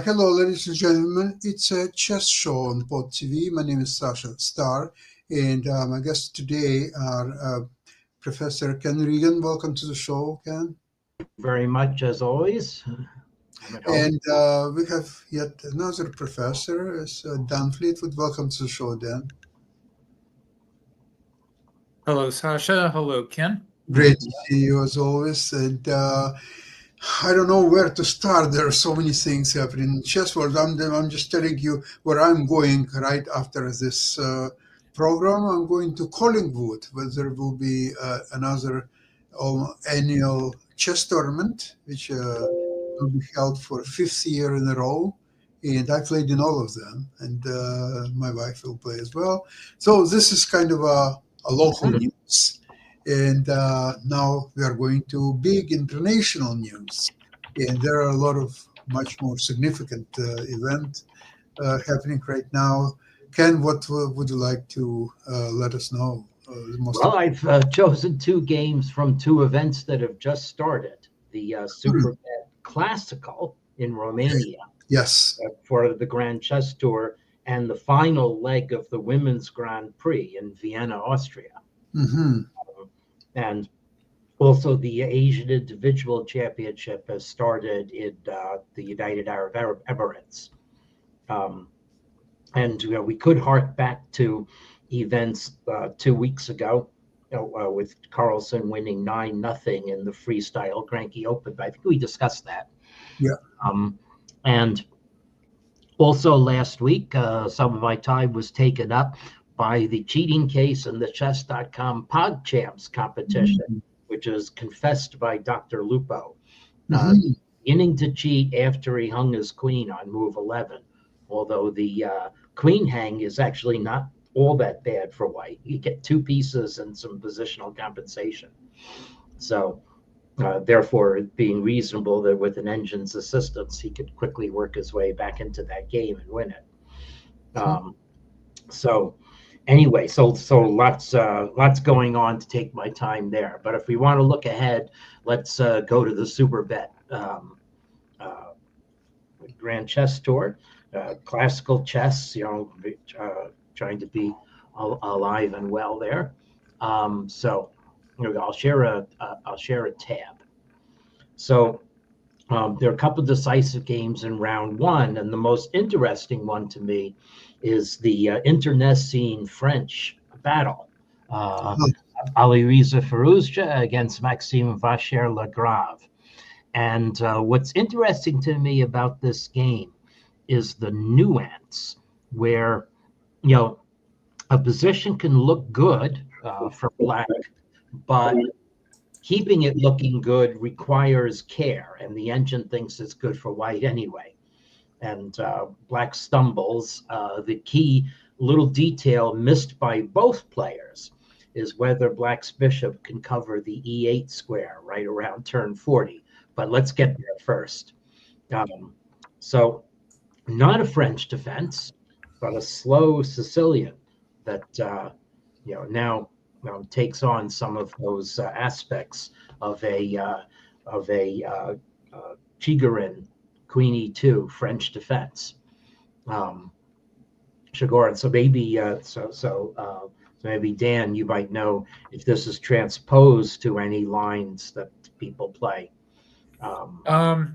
Hello, ladies and gentlemen. It's a chess show on Pod TV. My name is Sasha Starr, and my guests today are Professor Ken Regan. Welcome to the show, Ken. Thank you very much, as always. I'm at home. And we have yet another professor, is Dan Fleetwood. Welcome to the show, Dan. Hello, Sasha. Hello, Ken. Great to see you as always. And I don't know where to start. There are so many things happening in the chess world. I'm just telling you where I'm going right after this program. I'm going to Collingwood, where there will be another annual chess tournament, which will be held for 5th year in a row. And I played in all of them, and my wife will play as well. So this is kind of a local news. And now we are going to big international news. And there are a lot of much more significant events happening right now. Ken, what would you like to let us know? Well, I've chosen two games from two events that have just started. The Superbet Classical in Romania. Yes. For the Grand Chess Tour, and the final leg of the Women's Grand Prix in Vienna, Austria. Mm-hmm. And also the Asian Individual Championship has started in the United Arab Emirates. And we could hark back to events 2 weeks ago with Carlsen winning 9-0 in the freestyle Granky Open. But I think we discussed that. Yeah. And also last week, some of my time was taken up by the cheating case in the Chess.com PogChamps competition, which is confessed by Dr. Lupo. Beginning to cheat after he hung his queen on move 11, although the queen hang is actually not all that bad for white. You get 2 pieces and some positional compensation. So therefore, it being reasonable that with an engine's assistance, he could quickly work his way back into that game and win it. So anyway, so lots going on to take my time there. But if we want to look ahead, let's go to the Superbet Grand Chess Tour, classical chess. Trying to be alive and well there. So here we go. I'll share a tab. So there are a couple of decisive games in round 1, and the most interesting one to me is the internecine French battle. Alireza Firouzja against Maxime Vachier-Lagrave. And what's interesting to me about this game is the nuance where, a position can look good for black, but keeping it looking good requires care, and the engine thinks it's good for white anyway. And black stumbles. The key little detail missed by both players is whether black's bishop can cover the E8 square right around turn 40. But let's get there first. So not a French defense, but a slow Sicilian that now takes on some of those aspects of a Chigorin Queen E2 French defense. Chigorin. So maybe Dan, you might know if this is transposed to any lines that people play.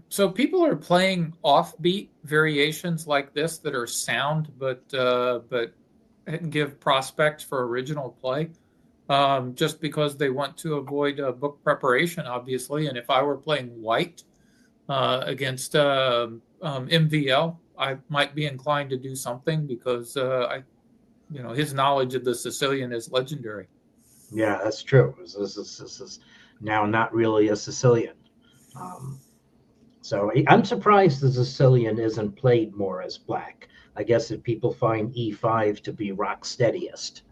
So people are playing offbeat variations like this that are sound, but give prospects for original play, just because they want to avoid book preparation, obviously. And if I were playing white against MVL, I might be inclined to do something because his knowledge of the Sicilian is legendary. Yeah, that's true. This is now not really a Sicilian. So I'm surprised the Sicilian isn't played more as black. I guess if people find E5 to be rock steadiest.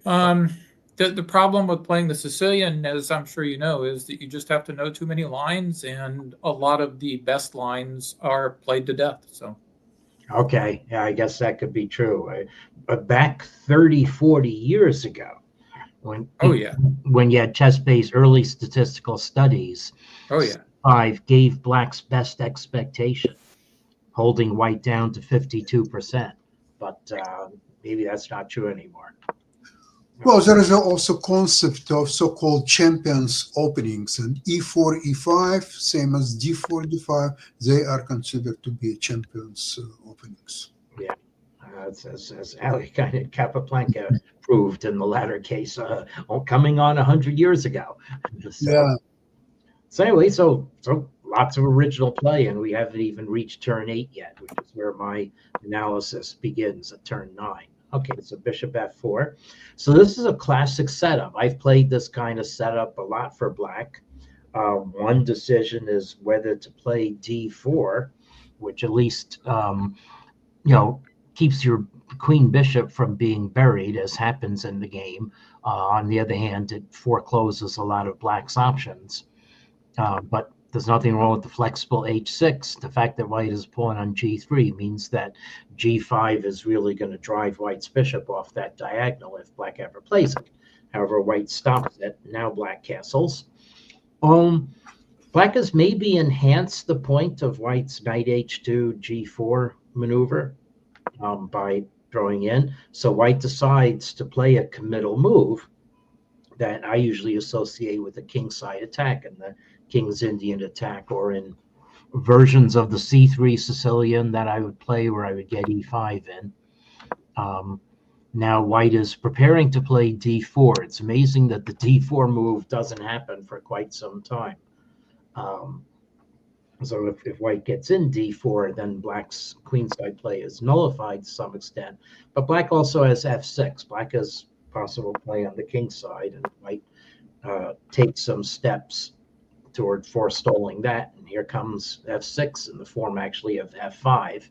The problem with playing the Sicilian, as I'm sure you know, is that you just have to know too many lines, and a lot of the best lines are played to death. So, okay, yeah, I guess that could be true. But back 30, 40 years ago, when you had chess-based early statistical studies, 5 gave black's best expectation. holding white down to 52%. But maybe that's not true anymore. Well, there is also concept of so-called champions openings, and e4, e5, same as d4, d5, they are considered to be champions openings. Yeah, as Ali kind of Capablanca proved in the latter case, coming on 100 years ago. So, Yeah. So anyway, so lots of original play, and we haven't even reached turn 8 yet, which is where my analysis begins at turn 9. Okay, so bishop f4. So this is a classic setup. I've played this kind of setup a lot for black. One decision is whether to play d4, which at least keeps your queen bishop from being buried, as happens in the game. On the other hand, it forecloses a lot of black's options. But there's nothing wrong with the flexible h6. The fact that white is pawn on g3 means that g5 is really going to drive white's bishop off that diagonal if black ever plays it. However, white stops it. Now black castles. Black has maybe enhanced the point of white's knight h2 g4 maneuver by throwing in. So white decides to play a committal move that I usually associate with the kingside attack and the King's Indian attack, or in versions of the c3 Sicilian that I would play where I would get e5 in. Now white is preparing to play d4. It's amazing that the d4 move doesn't happen for quite some time. So if white gets in d4, then black's queenside play is nullified to some extent. But black also has f6. Black has possible play on the king side, and white takes some steps toward forestalling that. And here comes f6 in the form actually of f5.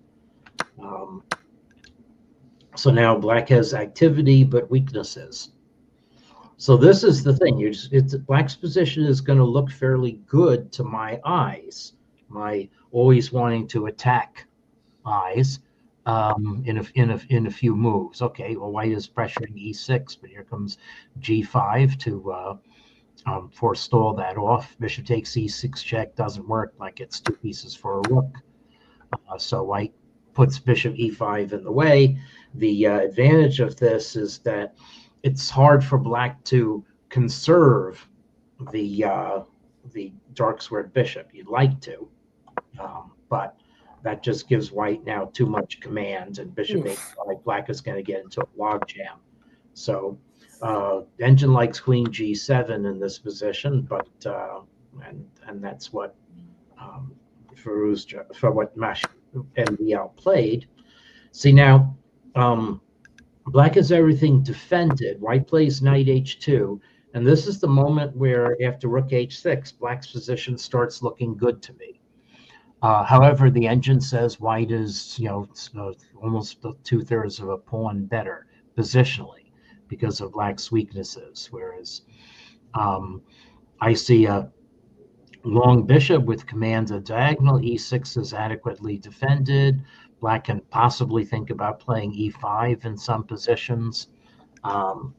So now black has activity but weaknesses. So this is the thing. Black's position is going to look fairly good to my eyes, my always wanting to attack eyes. In a few moves. Okay, well, white is pressuring e6, but here comes g5 to forestall that off. Bishop takes e6 check, doesn't work, like it's 2 pieces for a rook. So white puts bishop e5 in the way. The advantage of this is that it's hard for black to conserve the dark squared bishop. You'd like to, but that just gives white now too much command, and bishop h5, black is going to get into a logjam. So engine likes queen g7 in this position, but and that's what for what Mash and Liao played. See now, black has everything defended. White plays knight h2, and this is the moment where after rook h6, black's position starts looking good to me. However, the engine says white is, almost 2/3 of a pawn better positionally because of black's weaknesses. Whereas I see a long bishop with command of diagonal. E6 is adequately defended. Black can possibly think about playing e5 in some positions. And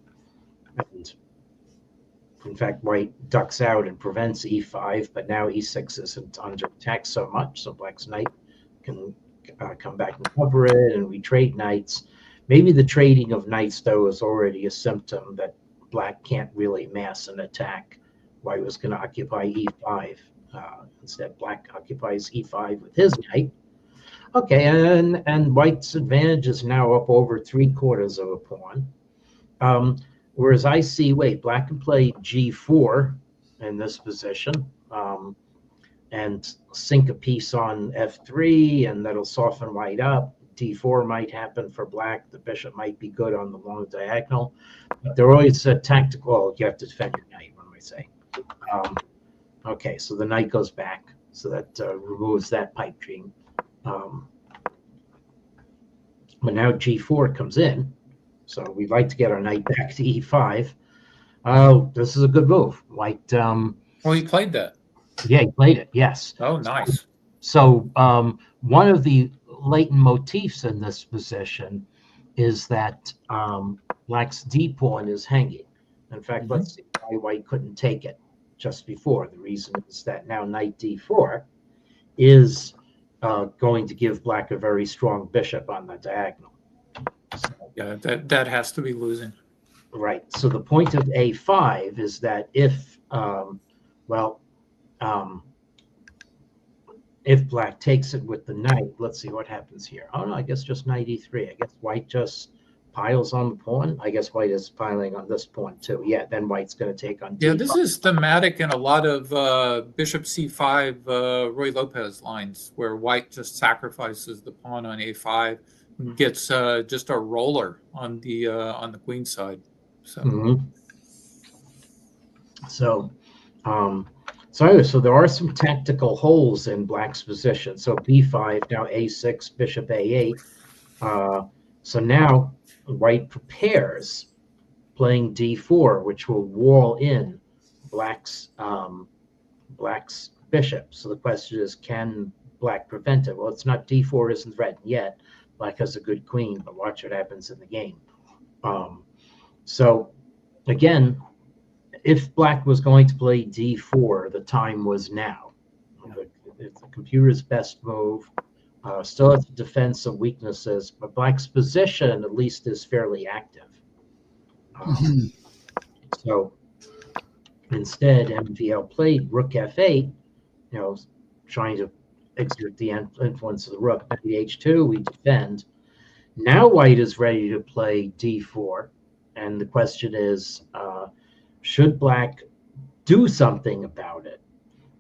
in fact, white ducks out and prevents e5, but now e6 isn't under attack so much, so black's knight can come back and cover it, and we trade knights. Maybe the trading of knights, though, is already a symptom that black can't really mass an attack. White was going to occupy e5. Instead, black occupies e5 with his knight. Okay, and white's advantage is now up over 3/4 of a pawn. Whereas I see, black can play g4 in this position and sink a piece on f3, and that'll soften white up. d4 might happen for black. The bishop might be good on the long diagonal. But they're always tactical. You have to defend your knight, what am I saying? Okay, so the knight goes back, so that removes that pipe dream. But now g4 comes in. So we'd like to get our knight back to e5. This is a good move. White. Well, he played that. Yeah, he played it. Yes. Oh, nice. So one of the latent motifs in this position is that black's d pawn is hanging. In fact, let's see why white couldn't take it just before. The reason is that now knight d4 is going to give black a very strong bishop on the diagonal. Yeah, that has to be losing. Right. So the point of a5 is that if if black takes it with the knight, let's see what happens here. Oh no, I guess just knight e3. I guess white just piles on the pawn. I guess white is piling on this pawn too. Yeah, then white's going to take on d5. Yeah, this is thematic in a lot of bishop c5 Roy Lopez lines, where white just sacrifices the pawn on a5, and gets just a roller on the queen side. So. Mm-hmm. So there are some tactical holes in black's position. So b5, now a6, bishop a8. So now white prepares, playing d4, which will wall in black's bishop. So the question is, can black prevent it? Well, it's not, d4 isn't threatened yet. Black has a good queen, but watch what happens in the game. So again, if black was going to play d4, the time was now. The computer's best move. Still has defense of weaknesses, but black's position at least is fairly active. So instead, MVL played rook f8, trying to exert the influence of the rook. At the h2, we defend. Now white is ready to play d4, and the question is, should black do something about it?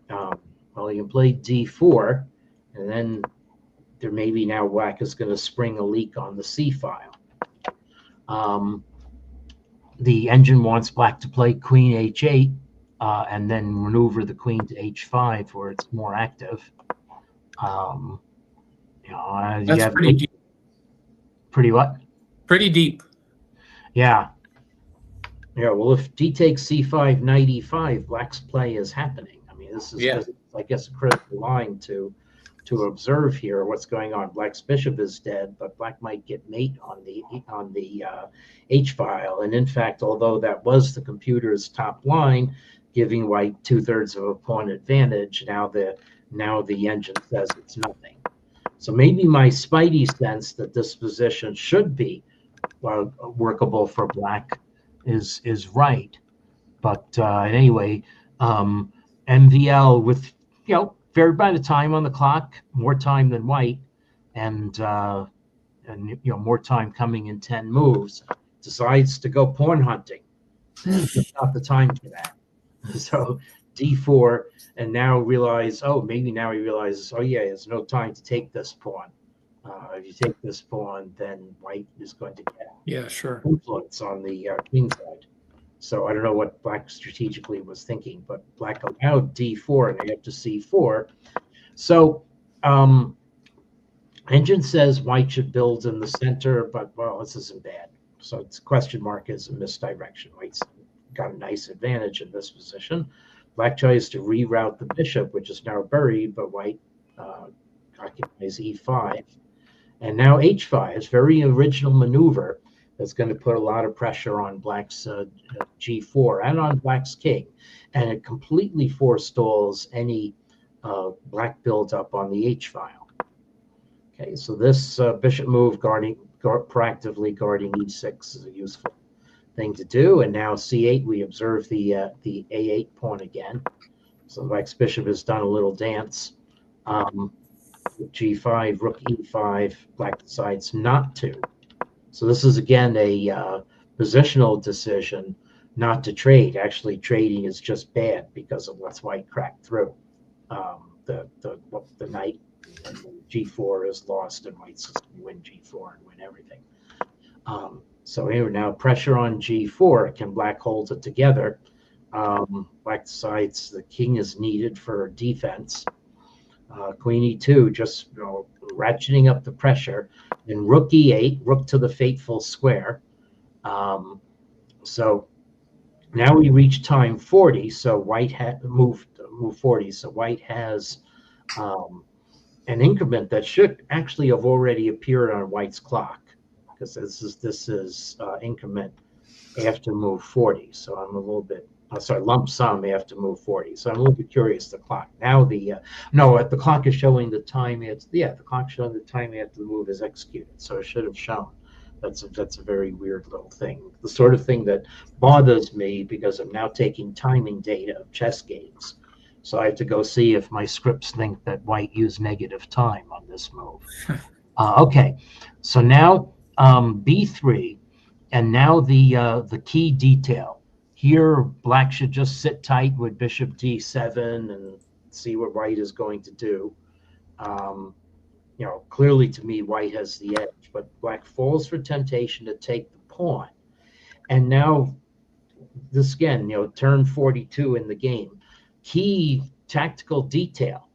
Well, he can play d4, and then there may be now black is going to spring a leak on the c file. The engine wants black to play queen h8 and then maneuver the queen to h5 where it's more active. That's pretty deep. Pretty what? Pretty deep. Yeah. Yeah, well, if d takes c5, knight e5, black's play is happening. I mean, this is, I guess, a critical line to observe here. What's going on? Black's bishop is dead, but black might get mate on the h file. And in fact, although that was the computer's top line, giving white 2/3 of a pawn advantage, now the engine says it's nothing. So maybe my spidey sense that this position should be workable for black is right, but anyway, MVL with very by the time on the clock, more time than white, and more time coming in 10 moves, decides to go pawn hunting. It's not the time for that. So d4, and now maybe now he realizes, oh yeah, there's no time to take this pawn. If you take this pawn, then white is going to get influence on the queen side. So I don't know what black strategically was thinking, but black allowed d4 and they have to c4. So engine says white should build in the center, but well, this isn't bad. So it's question mark is a misdirection. White's got a nice advantage in this position. Black tries to reroute the bishop, which is now buried, but white occupies e5. And now h5 is very original maneuver that's going to put a lot of pressure on black's g4 and on black's king. And it completely forestalls any black build-up on the h file. Okay, so this bishop move proactively guarding e6 is a useful thing to do. And now c8, we observe the a8 pawn again. So black's bishop has done a little dance. G5, rook e5, black decides not to. So this is again a positional decision not to trade. Actually, trading is just bad because of what's white cracked through. The knight and g4 is lost, and white's just going to win g4 and win everything. So here now pressure on g4. Can black hold it together? Black decides the king is needed for defense. Queen e2, just ratcheting up the pressure. Then rook e8, rook to the fateful square. So now we reach time 40. So white had move 40. So white has an increment that should actually have already appeared on white's clock, because this is increment after move 40. So I'm a little bit sorry, lump sum after move 40. So I'm a little bit curious. The clock now the clock is showing the time. The clock showing the time after the move is executed. So it should have shown. That's a very weird little thing. The sort of thing that bothers me because I'm now taking timing data of chess games. So I have to go see if my scripts think that white used negative time on this move. Okay, so now b3, and now the key detail. Here, black should just sit tight with bishop d7 and see what white is going to do. Clearly to me, white has the edge, but black falls for temptation to take the pawn. And now, this again, turn 42 in the game. Key tactical detail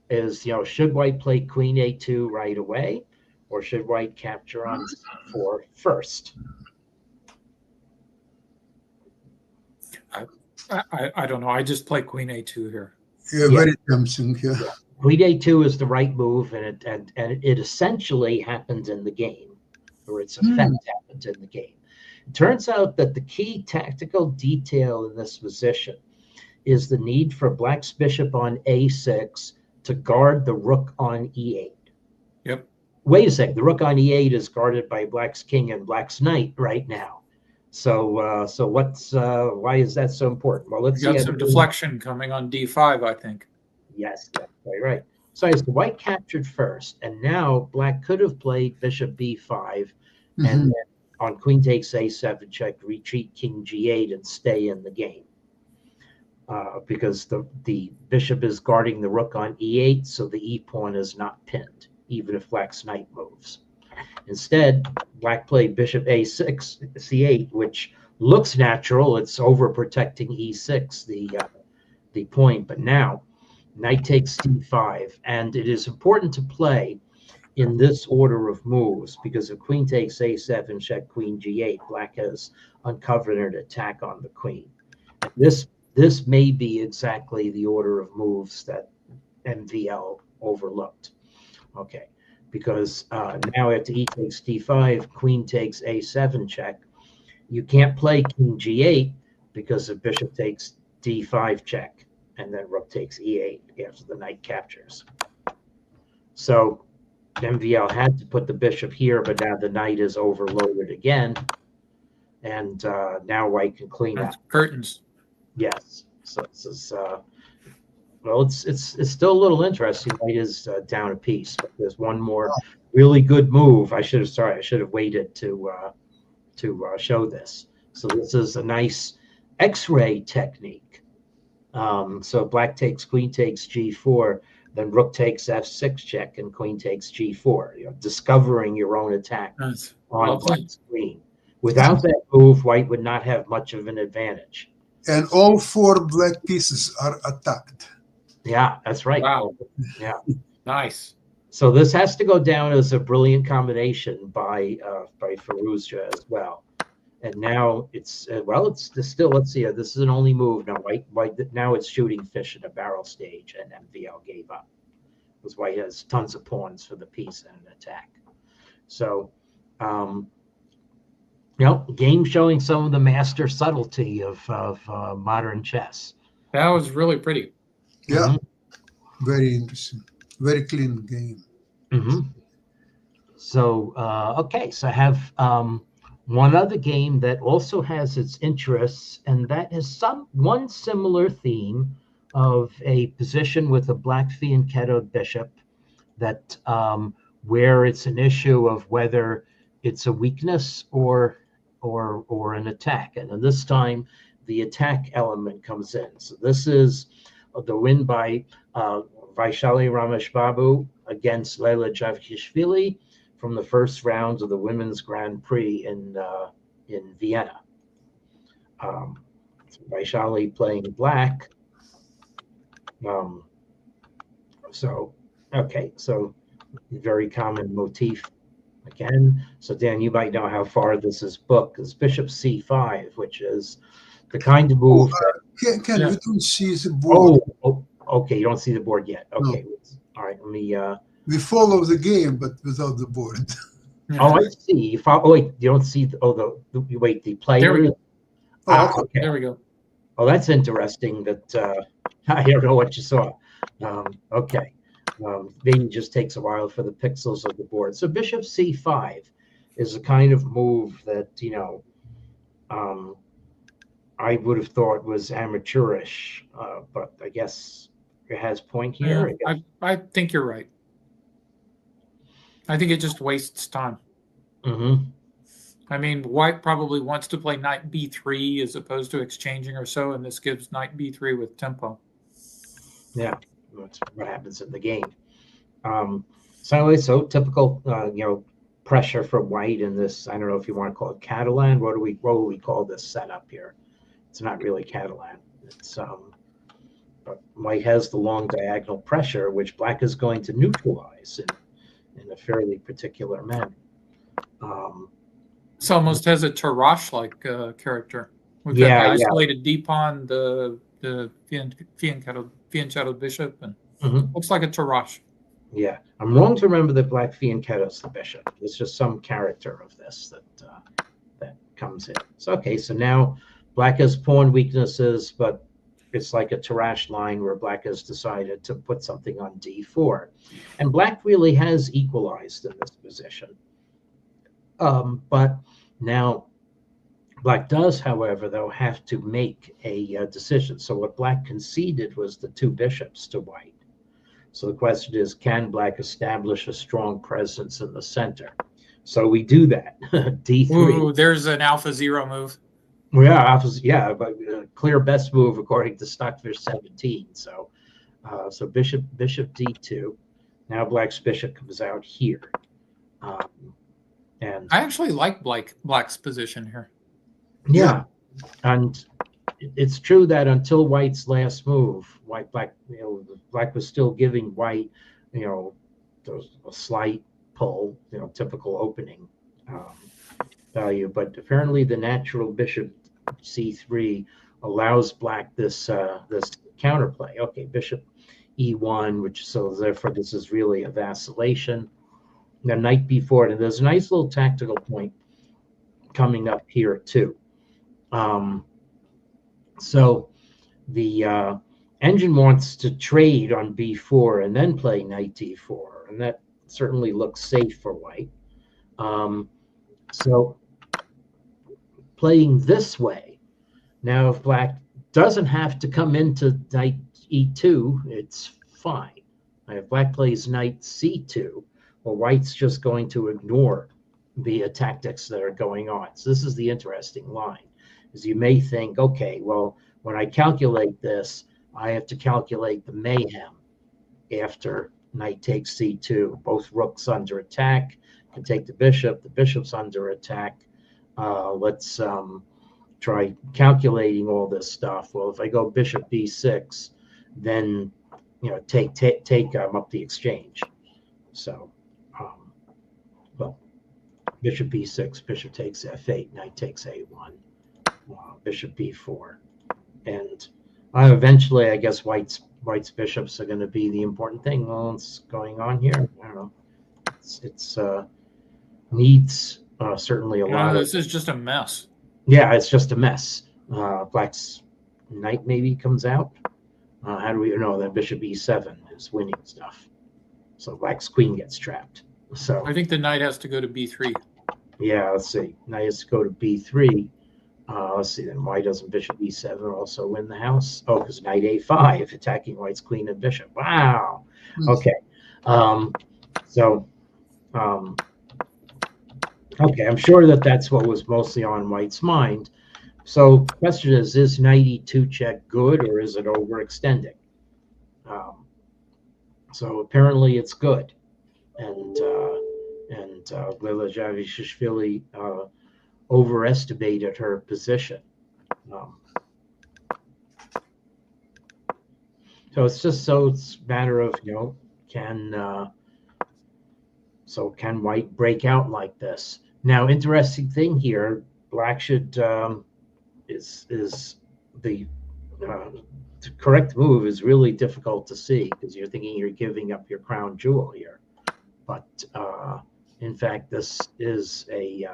is, should white play queen a2 right away, or should white capture on c4 first? I don't know. I just play queen a2 here. Yeah, very tempting. Yeah. Queen a2 is the right move, and it essentially happens in the game, or its effect happens in the game. It turns out that the key tactical detail in this position is the need for black's bishop on a6 to guard the rook on e8. Yep. Wait a sec. The rook on e8 is guarded by black's king and black's knight right now. So why is that so important? Well, let's see. Got some deflection coming on d5, I think. Yes, that's right. So as the white captured first, and now black could have played bishop b5, and then on queen takes a7 check, retreat king g8, and stay in the game. Because the bishop is guarding the rook on e8, so the e pawn is not pinned, even if black's knight moves. Instead, black played bishop a6, c8, which looks natural. It's overprotecting e6, the point. But now, knight takes d5, and it is important to play in this order of moves, because if queen takes a7, check queen g8, black has uncovered an attack on the queen. This may be exactly the order of moves that MVL overlooked. Okay, because now after e takes d5, queen takes a7 check. You can't play king g8 because if bishop takes d5 check, and then rook takes e8 after the knight captures. So MVL had to put the bishop here, but now the knight is overloaded again, and now white can clean up. Curtains. Yes. So this is well, it's still a little interesting. White is down a piece, but there's one more really good move. I should have waited to show this. So this is a nice X-ray technique. So black takes queen takes g4, then rook takes f6 check, and queen takes g4. Discovering your own attack on black's queen. Without that move, white would not have much of an advantage. And all 4 black pieces are attacked. Yeah, that's right. Wow. Yeah. Nice. So this has to go down as a brilliant combination by Firouzja as well. And now it's still, let's see, this is an only move. Now white now it's shooting fish in a barrel stage, and MVL gave up. Because white has tons of pawns for the piece and an attack. So game showing some of the master subtlety of modern chess. That was really pretty. Yeah, very interesting. Very clean game. So, okay, so I have one other game that also has its interests, and that is one similar theme of a position with a black fianchettoed bishop that where it's an issue of whether it's a weakness or an attack. And then this time, the attack element comes in. So this is the win by Vaishali Rameshbabu against Leila Javkishvili from the first rounds of the Women's Grand Prix in Vienna. So Vaishali playing black. So very common motif again. So Dan, you might know how far this is booked. It's bishop c5, which is the kind of move. You don't see the board. Oh, okay. You don't see the board yet. Okay. No. All right. Let me. We follow the game, but without the board. Oh, I see. Wait, you don't see. The player. There we go. Okay. There we go. Oh, that's interesting. That I don't know what you saw. Okay, maybe it just takes a while for the pixels of the board. So bishop c5 is a kind of move that I would have thought was amateurish, but I guess it has point here. Yeah, I think you're right. I think it just wastes time. Mm-hmm. I mean, white probably wants to play knight b3 as opposed to exchanging or so, and this gives knight b3 with tempo. Yeah, that's what happens in the game. So anyway, so typical, pressure for white in this. I don't know if you want to call it Catalan. What do we call this setup here? It's not really Catalan. It's but white has the long diagonal pressure, which black is going to neutralize in a fairly particular manner. This almost has a Tarrasch-like character. We've got the isolated d pawn, the fianchettoed bishop, and looks like a Tarrasch. Yeah, I'm wrong to remember that black fianchettos the bishop. It's just some character of this that comes in. So okay, so now black has pawn weaknesses, but it's like a Tarrasch line where black has decided to put something on d4, and black really has equalized in this position. But now black does, however, though, have to make a decision. So what black conceded was the two bishops to white. So the question is, can black establish a strong presence in the center? So we do that. D3. Ooh, there's an alpha 0 move. Yeah, but clear best move according to Stockfish 17. So, so bishop D2. Now black's bishop comes out here. And I actually like black's position here. Yeah, and it's true that until white's last move, black was still giving white, a slight pull, typical opening value. But apparently, the natural bishop c3 allows black this this counterplay. Okay, bishop e1, which so therefore this is really a vacillation. Now knight b4, and there's a nice little tactical point coming up here too. So the engine wants to trade on b4 and then play knight d4, and that certainly looks safe for white. So playing this way, now if black doesn't have to come into knight e2, it's fine. If black plays knight c2, well, white's just going to ignore the tactics that are going on. So this is the interesting line, is you may think, okay, well, when I calculate this, I have to calculate the mayhem after knight takes c2. Both rooks under attack, can take the bishop's under attack. Let's try calculating all this stuff. Well, if I go bishop b6, then take up the exchange. So well, bishop b6, bishop takes f8, knight takes a1, bishop b4, and eventually I guess white's bishops are going to be the important thing. Well, what's going on here? I don't know. It's needs certainly a lot. This is just a mess. Yeah, it's just a mess. Black's knight maybe comes out. How do we know that bishop e7 is winning stuff? So black's queen gets trapped. So I think the knight has to go to b3. Yeah, let's see. Knight has to go to b3. Let's see, then why doesn't bishop e7 also win the house? Oh, because knight a5 attacking white's queen and bishop. Wow. Okay. Okay, I'm sure that's what was mostly on white's mind. So the question is knight e2 check good, or is it overextending? So apparently it's good. And Lila Javishvili overestimated her position. So it's a matter of, can white break out like this? Now, interesting thing here, black should is the correct move is really difficult to see because you're thinking you're giving up your crown jewel here. But in fact, this is a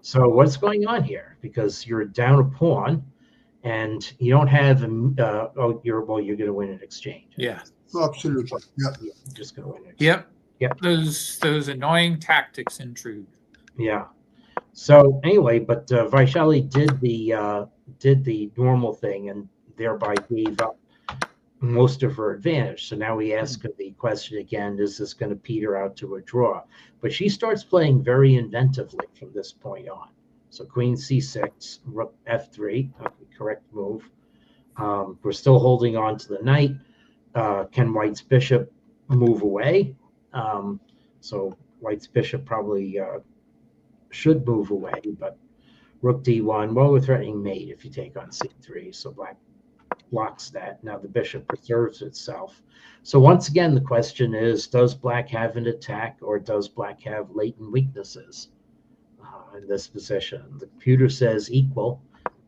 so what's going on here? Because you're down a pawn, and you don't have you're going to win an exchange. Yeah. Absolutely. Yeah. You're just going to win it. Yep. Those annoying tactics intrude. Yeah. So anyway, but Vaishali did the normal thing and thereby gave up most of her advantage. So now we ask her the question again: is this going to peter out to a draw? But she starts playing very inventively from this point on. So Queen C6, Rook F3, correct move. We're still holding on to the knight. Can White's bishop move away? So White's bishop probably should move away, but Rook D1, well, we're threatening mate if you take on C3, so Black blocks that. Now the bishop preserves itself. So once again, the question is, does Black have an attack, or does Black have latent weaknesses in this position? The computer says equal,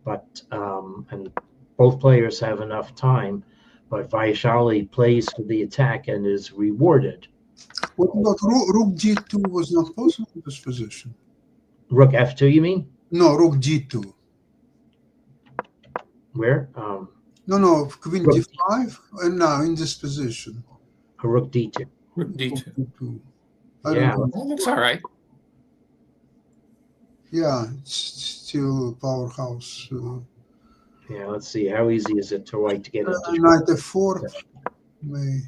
but and both players have enough time, but Vaishali plays for the attack and is rewarded. What about Rook G2 was not possible in this position? Rook F2, you mean? No, Rook G2. Where? No, Queen Rook D5, and now in this position. A Rook D2. Rook D2. D2. Yeah. That looks all right. Yeah, it's still powerhouse. Yeah, let's see. How easy is it to White to get into Knight F4. May.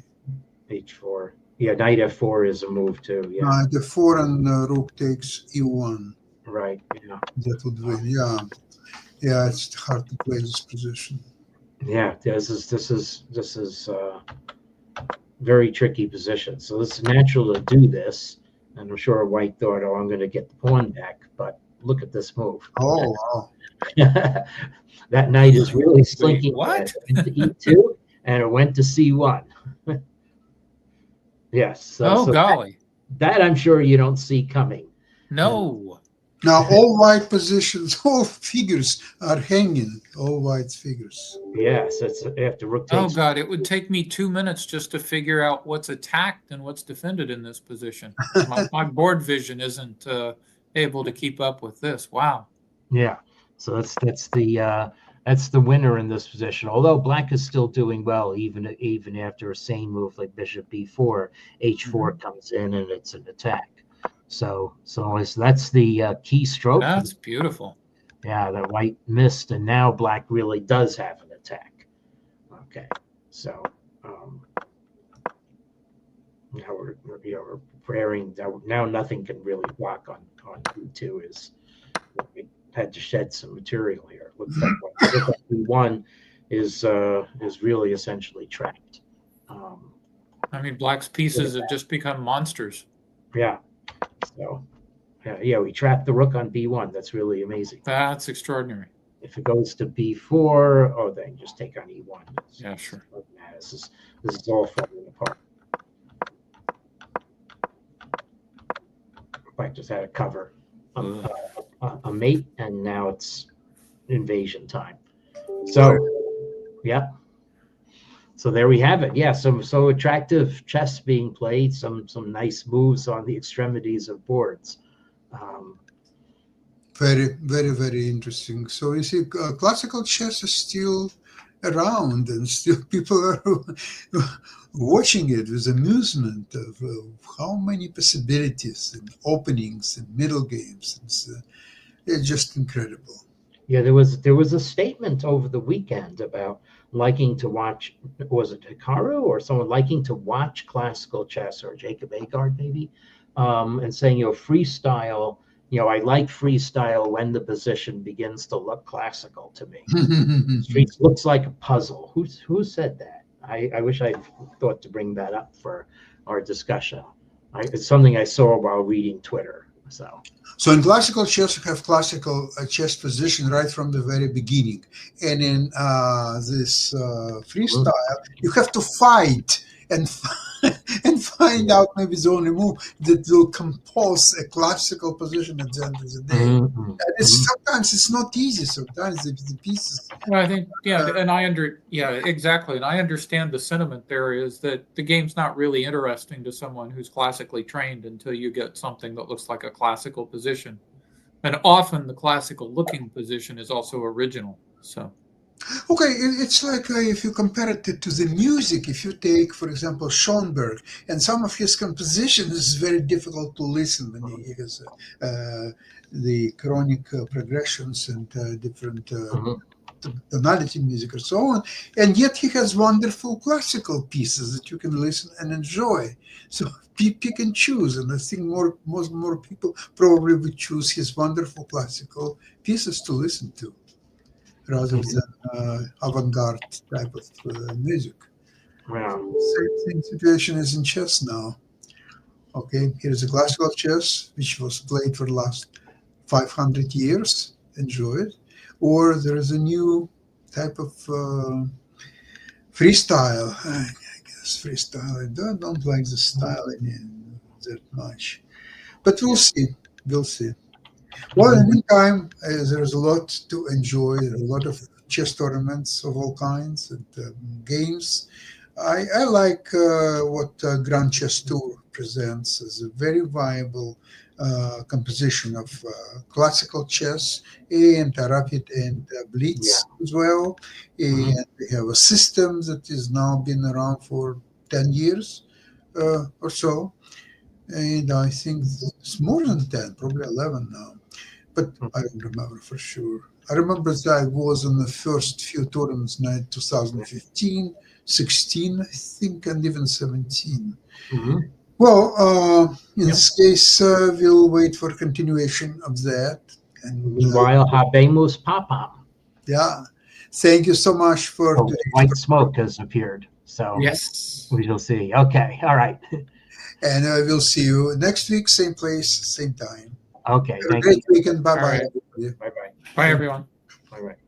H4? Yeah, Knight F4 is a move too. Yeah, Knight F4 and Rook takes E1. right. Yeah, That would win. Yeah, it's hard to play this position. yeah. This is very tricky position. So it's natural to do this, and I'm sure White thought, "Oh, I'm going to get the pawn back," but look at this move. Oh, wow. That knight is really slinking. what? It went to E2 and it went to C1. Yes. So golly. that I'm sure you don't see coming. No. Now, all white positions, all figures are hanging. All white figures. Yes, it's after Rook takes. Oh, God. It would take me 2 minutes just to figure out what's attacked and what's defended in this position. My board vision isn't able to keep up with this. Wow. Yeah. So that's the winner in this position. Although Black is still doing well, even after a sane move like Bishop B4, H4 comes in and it's an attack. So that's the key stroke. That's beautiful. Yeah, that White missed, and now Black really does have an attack. Okay, so now we're preparing. Now nothing can really block on B2. We had to shed some material here. Looks like B1 is really essentially trapped. I mean, Black's pieces have just become monsters. Yeah. So, yeah, we trapped the Rook on B1. That's really amazing. That's extraordinary. If it goes to B4, then just take on E1. Yeah, sure. This is all falling apart. Black just had a cover, a mate, and now it's invasion time. So, yeah. So there we have it. Yeah, so attractive chess being played, some nice moves on the extremities of boards. Very, very, very interesting. So you see, classical chess is still around, and still people are watching it with amusement of how many possibilities and openings and middle games. It's just incredible. Yeah, there was a statement over the weekend about liking to watch, was it Hikaru or someone liking to watch classical chess, or Jacob Agard maybe, and saying, freestyle, I like freestyle when the position begins to look classical to me. Streets looks like a puzzle. Who said that? I wish I thought to bring that up for our discussion. It's something I saw while reading Twitter. So in classical chess, you have classical chess position right from the very beginning. And in this freestyle, you have to fight and find out maybe the only move that will compose a classical position at the end of the day. And sometimes it's not easy. Sometimes the pieces. Well, I think, exactly. And I understand the sentiment there is that the game's not really interesting to someone who's classically trained until you get something that looks like a classical position. And often the classical looking position is also original. So Okay, it's like if you compare it to the music, if you take, for example, Schoenberg, and some of his compositions is very difficult to listen when he has the chronic progressions and different Mhm. tonality music and so on, and yet he has wonderful classical pieces that you can listen and enjoy. So pick and choose, and I think more people probably would choose his wonderful classical pieces to listen to rather Mhm. than avant-garde type of music. Yeah. Same thing situation is in chess now. Okay, here's a classical chess which was played for the last 500 years. Enjoy it. Or there is a new type of freestyle. I guess freestyle. I don't like the style in that much. But we'll see. We'll see. Well, in the meantime, there's a lot to enjoy. There are a lot of chess tournaments of all kinds and games. I like what Grand Chess Tour presents as a very viable composition of classical chess and rapid and Yeah. blitz as well. Mhm. And they have a system that is now been around for 10 years or so. And I think it's more than 10, probably 11 now, but I don't remember for sure. I remember that I was in the first few tournaments in 2015, 16, I think, and even 17. Mhm. Well, in Yep. this case, we'll wait for continuation of that. And Meanwhile, habemus papam. yeah, thank you so much for Oh, today's white program. smoke has appeared. So Yes. we shall see. Okay. All right. And we'll see you next week, same place, same time. Okay. Have a Thank great you. weekend. Bye All bye, right. everybody. Bye bye. Bye, everyone. All right.